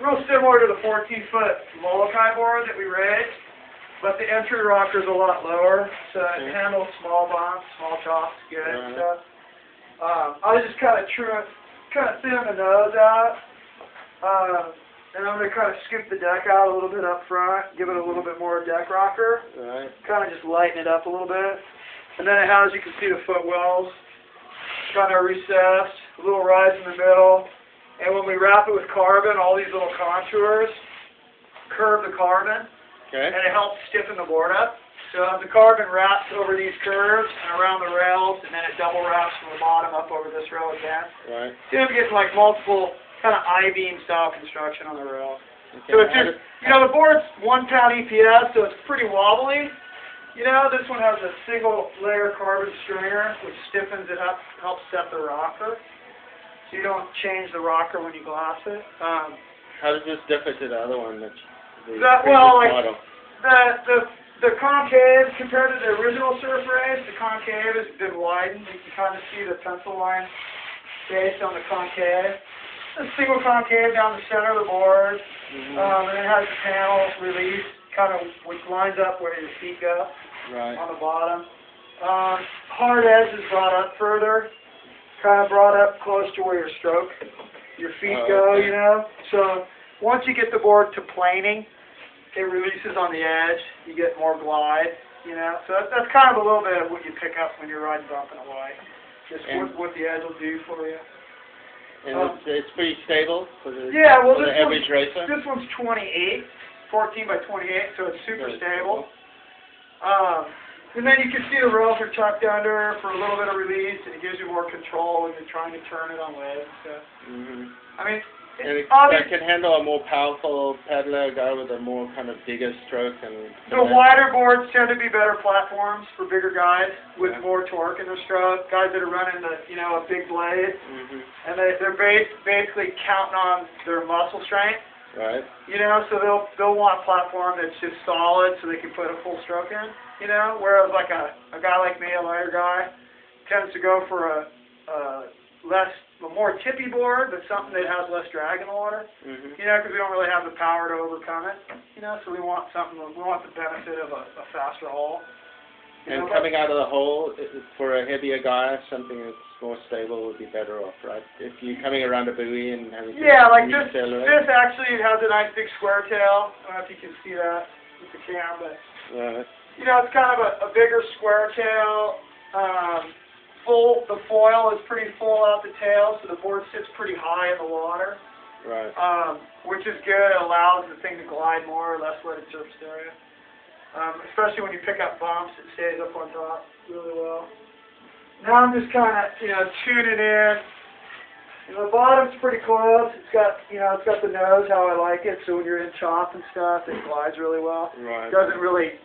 real similar to the 14-foot Molokai board that we raced, but the entry rocker is a lot lower, so it handles small bumps, small chops, good and stuff. I was just kind of thin the nose out, and I'm going to kind of scoop the deck out a little bit up front, give it a little bit more deck rocker, kind of just lighten it up a little bit. And then it has, you can see the footwells, kind of recessed, a little rise in the middle. And when we wrap it with carbon, all these little contours curve the carbon, and it helps stiffen the board up. So the carbon wraps over these curves and around the rails, and then it double wraps from the bottom up over this rail again. So you get like multiple kind of I-beam style construction on the rail. So it's just, you know, the board's 1 pound EPS, so it's pretty wobbly. You know, this one has a single layer carbon stringer, which stiffens it up, helps set the rocker. So you don't change the rocker when you glass it. How does this differ to the other one? The concave, compared to the original SUP Race, the concave has been widened. You can kind of see the pencil line based on the concave. A single concave down the center of the board, and it has the panel release, kind of which lines up where your feet go on the bottom. Hard edge is brought up further, kind of brought up close to where your feet go, you know. So once you get the board to planing, it releases on the edge. You get more glide, you know. So that's kind of a little bit of what you pick up when you're riding bumping away. Just what the edge will do for you. And it's pretty stable for the, for the average racer? This one's 14 by 28, so it's super stable. And then you can see the rails are tucked under for a little bit of release, and it gives you more control when you're trying to turn it on waves. So. I mean, that can handle a more powerful pedaler, guy with a more kind of bigger stroke. And the wider boards tend to be better platforms for bigger guys with more torque in their stroke. Guys that are running a big blade, and they're basically counting on their muscle strength. You know, so they'll want a platform that's just solid, so they can put a full stroke in. You know, whereas like a guy like me, a lighter guy, tends to go for a more tippy board, but something that has less drag in the water. You know, because we don't really have the power to overcome it. You know, so we want the benefit of a faster hull. And coming out of the hole, for a heavier guy, something that's more stable would be better off, right? If you're coming around a buoy and having to like this actually has a nice big square tail. I don't know if you can see that with the cam, but you know, it's kind of a bigger square tail. The foil is pretty full out the tail, so the board sits pretty high in the water. Which is good. It allows the thing to glide more, less wetted surface area. Especially when you pick up bumps, it stays up on top really well. Now I'm just kind of, tuning in. The bottom's pretty close. It's got, it's got the nose how I like it. So when you're in chop and stuff, it glides really well. It doesn't really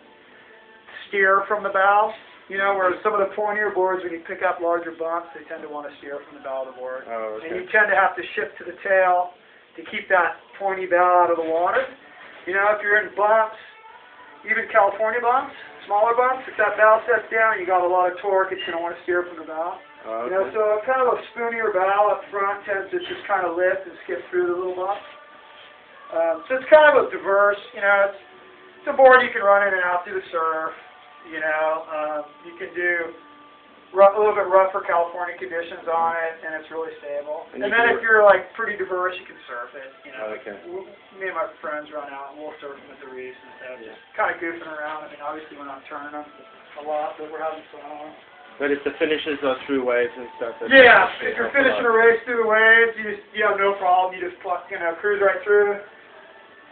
steer from the bow. Whereas some of the pointier boards, when you pick up larger bumps, they tend to want to steer from the bow of the board. And you tend to have to shift to the tail to keep that pointy bow out of the water. If you're in bumps, even California bumps, smaller bumps, if that bow sets down, you got a lot of torque, it's going to want to steer from the bow. So kind of a spoonier bow up front tends to just kind of lift and skip through the little bumps. So it's kind of a diverse, it's a board you can run in and out through the surf. You can do a little bit rougher California conditions on it, and it's really stable. And then if you're like pretty diverse, you can surf it. Me and my friends run out, and we'll surf them at the reefs and stuff, just kind of goofing around. I mean, obviously we're not turning them a lot, but we're having fun on them. But if the finishes are through waves and stuff, if you're finishing a race through the waves, you have no problem. You just cruise right through.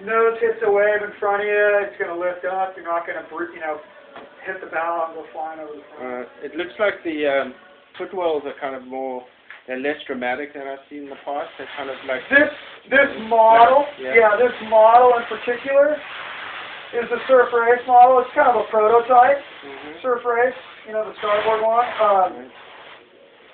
Nose hits a wave in front of you, it's going to lift up. You're not going to hit the bow and go flying over the front. It looks like the footwells are kind of they're less dramatic than I've seen in the past. They're kind of like this model, this model in particular is the SUP Race model. It's kind of a prototype SUP Race, the starboard one.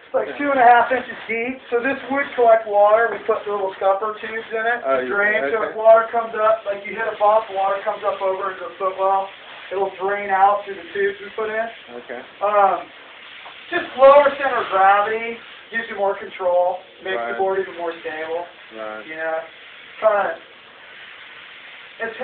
It's like 2.5 inches deep. So this would collect water. We put little scupper tubes in it to drain. So if water comes up, like you hit a bump, water comes up over into the footwell. It'll drain out through the tubes we put in. Just lower center of gravity gives you more control, makes the board even more stable. It's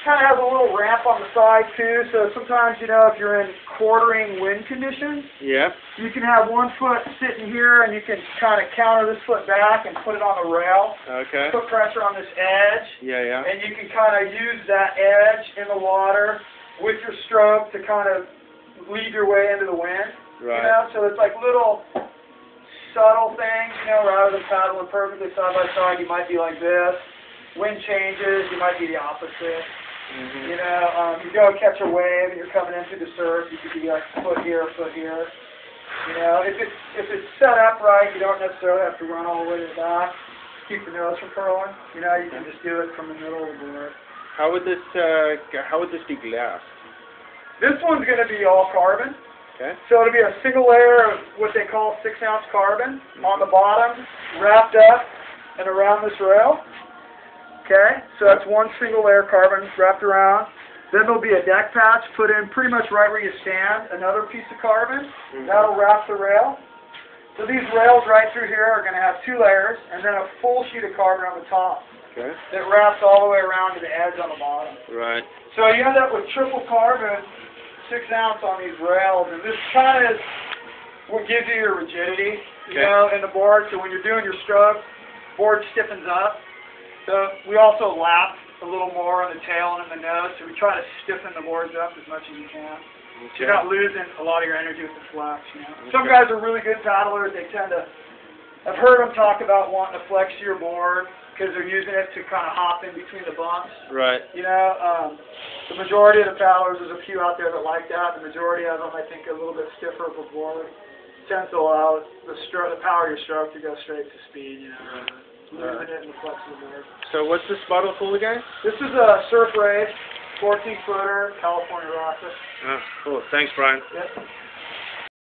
kind of has a little ramp on the side too, so sometimes, you know, if you're in quartering wind conditions, yeah, you can have one foot sitting here and you can kind of counter this foot back and put it on the rail. okay, Put pressure on this edge. yeah, yeah, And you can kind of use that edge in the water with your stroke to kind of lead your way into the wind. right, You know, so it's like little subtle things, you know, rather than paddling perfectly side by side, you might be like this. Wind changes, you might be the opposite. mm-hmm. You know, you go catch a wave and you're coming into the surf, you could be like foot here, foot here. You know, if it's set up right, you don't necessarily have to run all the way to the back. Keep the nose from curling. You know, you can just do it from the middle of the board. How would this be glassed? This one's going to be all carbon. Okay. So it'll be a single layer of what they call 6-ounce carbon on the bottom, wrapped up and around this rail. Okay, so that's one single layer carbon wrapped around. Then there'll be a deck patch put in pretty much right where you stand, another piece of carbon. Mm-hmm. That'll wrap the rail. So these rails right through here are going to have 2 layers and then a full sheet of carbon on the top. Okay. That wraps all the way around to the edge on the bottom. Right. So you end up with triple carbon, 6-ounce on these rails, and this kind of is what gives you your rigidity, you know, in the board. So when you're doing your stroke, board stiffens up. So we also lap a little more on the tail and in the nose, so we try to stiffen the boards up as much as you can. Okay. So you're not losing a lot of your energy with the flex, you know. Some guys are really good paddlers. They tend to, I've heard them talk about wanting to flex your board because they're using it to kind of hop in between the bumps. Right. You know, the majority of the paddlers, there's a few out there that like that. The majority of them, I think, are a little bit stiffer of a board. Tends to allow the power of your stroke to go straight to speed, you know. Losing it in the flex of the board. So what's this bottle full again? This is a SUP Race, 14-footer, California rocket. Oh, cool. Thanks, Brian. Yep.